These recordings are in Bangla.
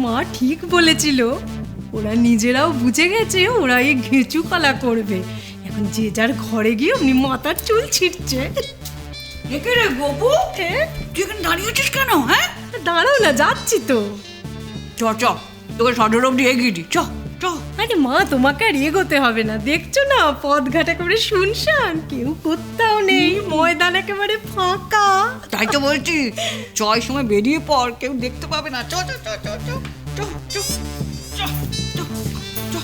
মা ঠিক বলেছিল, ওরা নিজেরাও বুঝে গেছে ওরা এই ঘেঁচু পালা করবে। এখন যে যার ঘরে গিয়ে অমনি মাথার চুল ছিটছে। একে রে গোপু, তুই এখানে দাঁড়িয়েছিস কেন? হ্যাঁ, দাঁড়াও না, যাচ্ছি তো। চ চ, তোকে সদর অব্দি এগিয়ে দি, চ চ। আরে মা, তোমাকে আর এগোতে হবে না, দেখছো না পথঘাট একেবারে শুনশান, কেউ কোথাও নেই, ময়দান একেবারে ফাঁকা। তাই তো বলছি, চয় সময় বেরিয়ে পড়, কেউ দেখতে পাবে না। চ চ চ চ চ চ চ চ চ চ।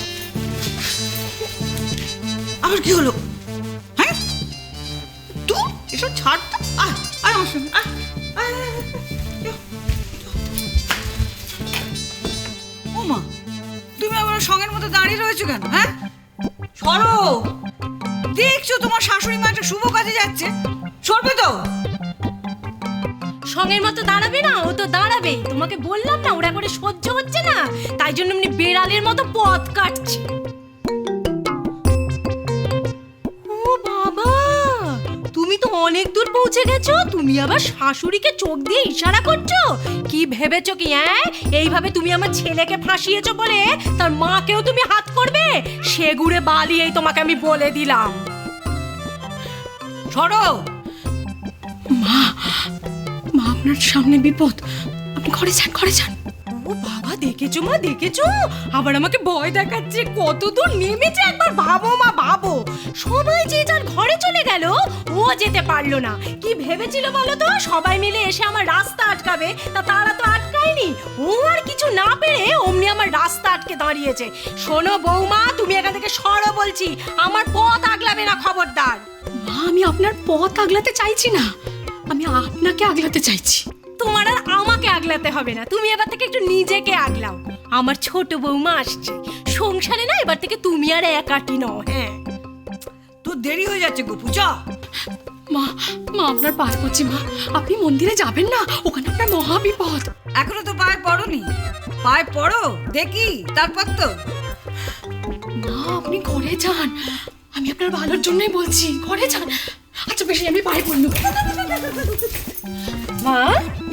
আবার কি হলো? হ্যাঁ, তুই এসব ছাড় তো। আয় আয় আমার সঙ্গে, আয় আয় আয়, আয়, আয়। ও মা, তুমি আবার সঙ্গের মতো দাঁড়িয়ে রয়েছো কেন? হ্যাঁ, সরো। দেখছো তোমার শাশুড়ি মা একটা শুভ কাজে যাচ্ছে, সরবে তো। সঙ্গের মতো দাঁড়াবে না, ও তো দাঁড়াবে। তোমাকে বললাম না ওরা করে সহ্য হচ্ছে না, তাই জন্য এমনি বেড়ালের মতো পথ কাটছে। ও বাবা, তুমি তো অনেক দূর পৌঁছে গেছো। তুমি আবার শাশুড়িকে চোখ দিয়ে ইশারা করছো। কি ভেবেছো কি? এইভাবে তুমি আমার ছেলেকে ফাঁসিয়েছো বলে তার মাকেও তুমি হাত করবে? সেগুড়ে বালিয়েই তোমাকে আমি বলে দিলাম। সরো। মা, মা আপনার সামনে বিপদ, আপনি ঘরে যান, ঘরে যান। ও বাবা, দেখেছো মা, দেখেছো? আবার আমাকে ভয় দেখাচ্ছে। কত দূর নেমেছে একবার ভাবো মা, ভাবো। সবাই যে যার ঘরে চলে গেল, ও যেতে পারলো না। কি ভেবেছিল বলো তো? সবাই মিলে এসে আমার রাস্তা আটকাবে, তা তারা তো আটকায়নি। ও আর কিছু না পেরে অমনি আমার রাস্তা আটকে দাঁড়িয়েছে। শোনো বৌমা, তুমি এখান থেকে সরো বলছি, আমার পথ আগলাবে না, খবরদার। মা, আমি আপনার পথ আগলাতে চাইছি না, আমি আপনাকে আগলাতে চাইছি। তোমার আর আমাকে আগলাতে হবে না, তুমি এবার থেকে একটু নিজেকে আগলাও। আমার ছোট বৌমা আসছে সংসারে, না এবার থেকে তুমি আর একাটি নও। হ্যাঁ, তোর দেরি হয়ে যাচ্ছে গোপু, চ। মা, মা আপনার পায়ে পড়ছি মা, আপনি মন্দিরে যাবেন না, ওখানে আপনার মহা বিপদ। এখনো তো পায়ে পড়োনি, পায়ে পড়ো দেখি, তারপর তো। মা, আপনি ঘরে যান, আমি আপনার ভালোর জন্যই বলছি, ঘরে যান। আচ্ছা বেশি, আমি পায়ে পড়ল। মা,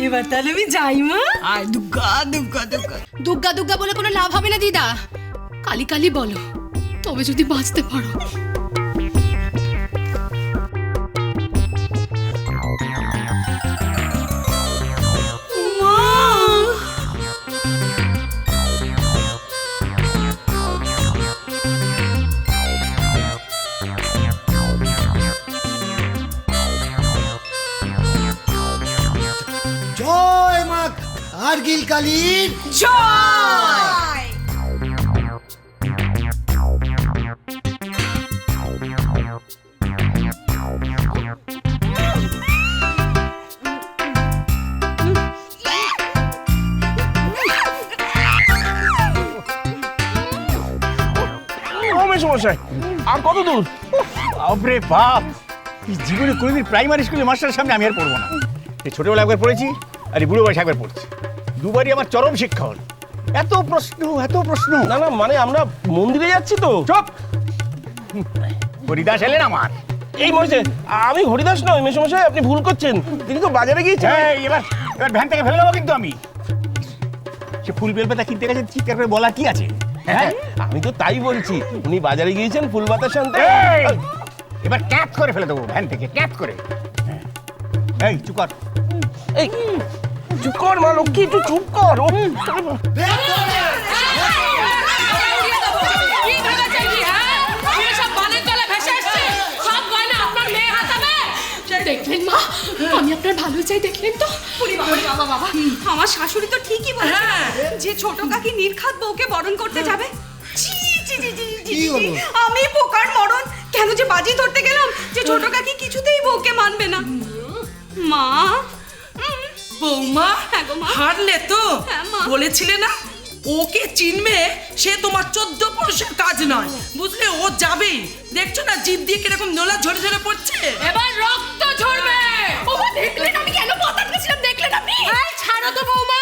এবার তাহলে আমি যাই। মা, আয়, দুগ্গা দুগ্গা দুগ্গা। দুগ্গা দুগ্গা বলে কোনো লাভ হবে না দিদা, কালি কালি বলো, তবে যদি বাঁচতে পারো। জয় মা কার্গিল কালীর জয়। সমস্যা আর কত দূর? বাপরে বাপ, জীবনে কোনোদিন প্রাইমারি স্কুলের মাস্টারের সামনে আমি আর পড়বো না। এই ছোটবেলা একবার পড়েছি, আর এই বুড়ো বয়সে একবার পড়ছি। দুবারই আমার চরম শিক্ষা হল। এত প্রশ্ন, এত প্রশ্ন। না না, মানে আমরা মন্দিরে যাচ্ছি তো। চুপ! হরিদাস এলেন আমার। এই মরেছে, আমি হরিদাস নই মেসমশাই, আপনি ভুল করছেন। তিনি তো বাজারে গিয়েছেন। এবার এবার ভ্যান থেকে ফেলে দেবো কিন্তু আমি। সে ফুল বেলপাতা কিনতে গেছে, চিৎকার করে বলার কি আছে? হ্যাঁ, আমি তো তাই বলছি, উনি বাজারে গিয়েছেন ফুল বাতাস আনতে। এবার ক্যাচ করে ফেলে দেবো ভ্যান থেকে, ক্যাচ করে। এই চুপ কর। এই চুপ কর মা লক্ষ্মী, একটু চুপ কর। দেখলেন মা, আমি আপনার ভালো চাই, দেখলেন তো? বাবা বাবা, আমার শাশুড়ি তো ঠিকই বলেছে যে ছোট কাকি নির্ঘাত বউকে বরণ করতে যাবে। আমি পোকার মরণ, কেন যে বাজি ধরতে গেলাম যে ছোট কাকি কিছুতেই বউকে মানবে না। মা, বৌমা, হারলে তো? বলেছিলে না ওকে চিনবে, সে তোমার 14 পুরুষের কাজ নয়, বুঝলে? ও যাবেই। দেখছো না জিদ দিয়ে কিরকম নোলা ঝরে ঝরে পড়ছে। এবার রক্ত ঝরবে। দেখলেন আমি কেন পথ আটকেছিলাম? দেখলেন আপনি? ছাড়ো তো বৌমা,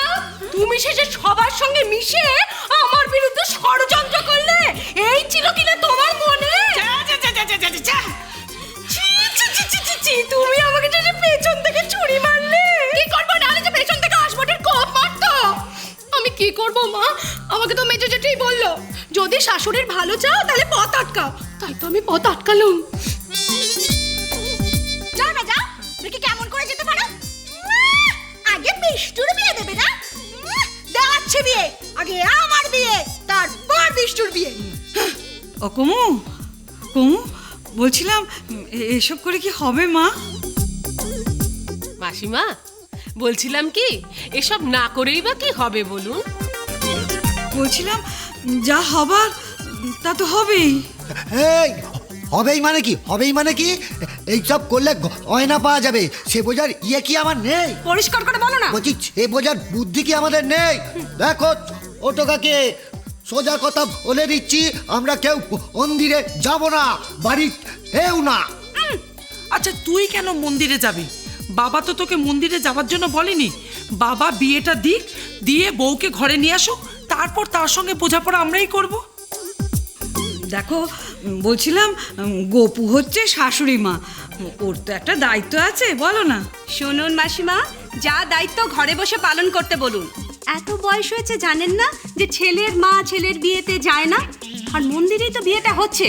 তুমি শেষে সবার সঙ্গে মিশে আমার বিরুদ্ধে ষড়যন্ত্র করলে, এই ছিল কিনা তোমার মনে? তুমি আমাকে পেছন থেকে ছুরি মারলে। কি কি করব মা? আমাকে তো মেজো জেঠুই বললো, যদি শাশুড়ির ভালো চাও তাহলে পথ আটকাও। তাই তো আমি পথ আটকালুম। যাও না যাও, দেখি কেমন করে যেতে পারো। আগে বিষ্টুর বিয়ে দেবে না? দেওয়াচ্ছে বিয়ে, আগে আমার বিয়ে, তারপর বিষ্টুর বিয়ে। ও কুমু, কুমু বলছিলাম এসব করে কি হবে মা? মাসিমা, বলছিলাম কি, এসব না করেই বা কি হবে বলুন? বলছিলাম যা হবার তা তো হবেই। এই হবেই মানে কি, হবেই মানে কি? এইসব করলে গয়না পাওয়া যাবে, সে বোঝার ইয়ে কি আমার নেই? পরিষ্কার করে বলো না। বলছি সে বোঝার বুদ্ধি কি আমাদের নেই? দেখো ছোট কাকে সোজা কথা বলে দিচ্ছি, আমরা কেউ মন্দিরে যাব না, বাড়ি কেউ না। আচ্ছা তুই কেন মন্দিরে যাবি? বাবা তো তোকে মন্দিরে যাওয়ার জন্য বলেনি। বাবা বিয়েটা দিক, দিয়ে বউকে ঘরে নিয়ে আসুক, তারপর তার সঙ্গে বোঝাপড়া আমরাই করব। দেখো বলছিলাম গোপু হচ্ছে শাশুড়ি মা, ওর তো একটা দায়িত্ব আছে, বলো না। শুনুন মাসিমা, যা দায়িত্ব ঘরে বসে পালন করতে বলুন। এত বয়স হয়েছে জানেন না যে ছেলের মা ছেলের বিয়েতে যায় না? আর মন্দিরেই তো বিয়েটা হচ্ছে।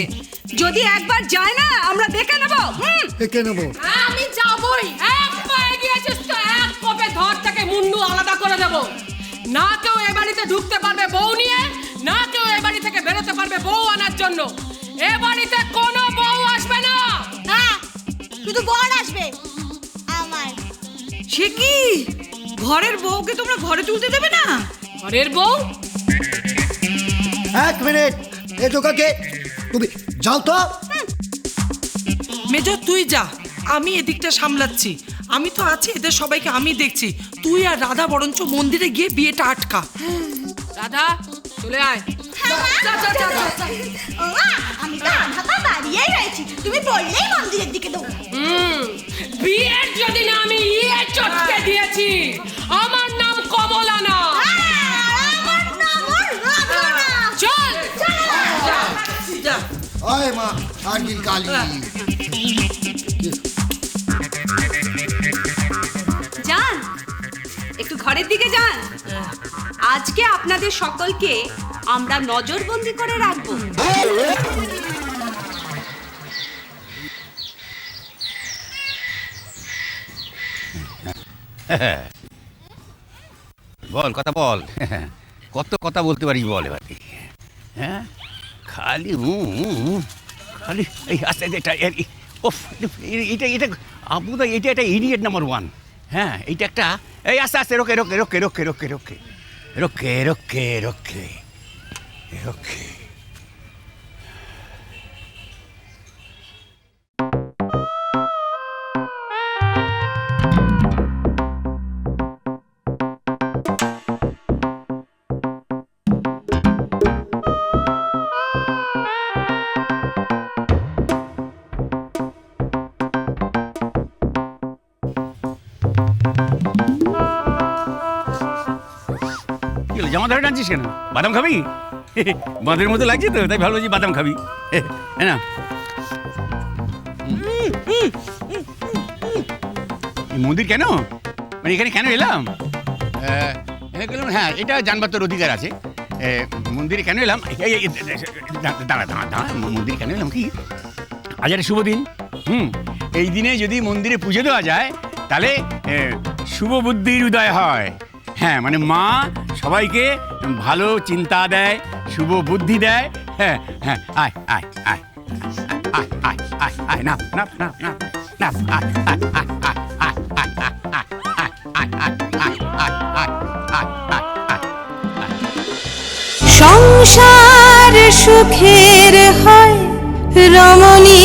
যদি একবার যায় না আমরা দেখে নেব। দেখে নেবো। আমি যাবই। এক পায়ে গিয়েছিস তো এক কোপে ধর থেকে মুন্ডু আলাদা করে দেব। না কেউ এ বাড়িতে ঢুকতে পারবে বউ নিয়ে, না কেউ এ বাড়ি থেকে বেরোতে পারবে বউ আনার জন্য। এ বাড়িতে কোনো বউ আসবে না। হ্যাঁ, শুধু বর আসবে আমার। সে কি, ঘরের বউকে তোমরা ঘরে তুলতে দেবে না? ঘরের বউ? এক মিনিট, এ কাকে তুমি যাও তো। মেজো তুই যা, আমি এদিকটা সামলাচ্ছি। আমি তো আছি, এদের সবাইকে আমি দেখছি। তুই আর রাধা বরঞ্চ মন্দিরে গিয়ে বিয়েটা আটকা। রাধা চলে আয়। ও মা, আমি তো আধাপা দাঁড়িয়েই রয়েছি, তুমি বললেই মন্দিরের দিকে দৌড়। বিয়ের যদি না আমি ইয়ে চটকে দিয়েছি। আমার নাম কমলা না। আমার নাম রাধনা। চল যা আয় মা আরগিল কালী। যান, একটু ঘরের দিকে যান। আজকে আপনাদের সকলকে আমরা নজরবন্দি করে রাখবো। বল কথা বল, কত কথা বলতে পারিস বল এবার। হ্যাঁ খালি খালি এই আস্তে এটা এটা এটা আবুদা, এটা একটা ইডিয়েট নাম্বার ওয়ান। হ্যাঁ এইটা একটা, এই আস্তে আস্তে রোকে রোকে রোকে রোকে রোকে রোকে রোকে রোকে রোকে রোকে। জামা ধরে টানছিস কেন? বাদাম খাবি? বাঁধের মতো লাগছে তো, তাই ভালো যে বাদাম খাবি। হ্যাঁ না, মন্দির কেন, মানে এখানে কেন এলাম? হ্যাঁ এটা জানবার তোর অধিকার আছে। মন্দিরে কেন এলাম, দাঁড়া দাঁড়া দাঁড়া, মন্দিরে কেন এলাম কি, আজ একটা শুভ দিন। এই দিনে যদি মন্দিরে পুজো দেওয়া যায় তাহলে শুভ বুদ্ধির উদয় হয়। হ্যাঁ মানে মা সবাইকে ভালো চিন্তা দেয়, শুভ বুদ্ধি দেয়। হ্যাঁ হ্যাঁ, আয় আয় আয় আয় আয় আয় আয়, না না না না না, আয় আয় আয় আয় আয় আয় আয় আয় আয় আয় আয়। সংসার সুখের হয় রমণী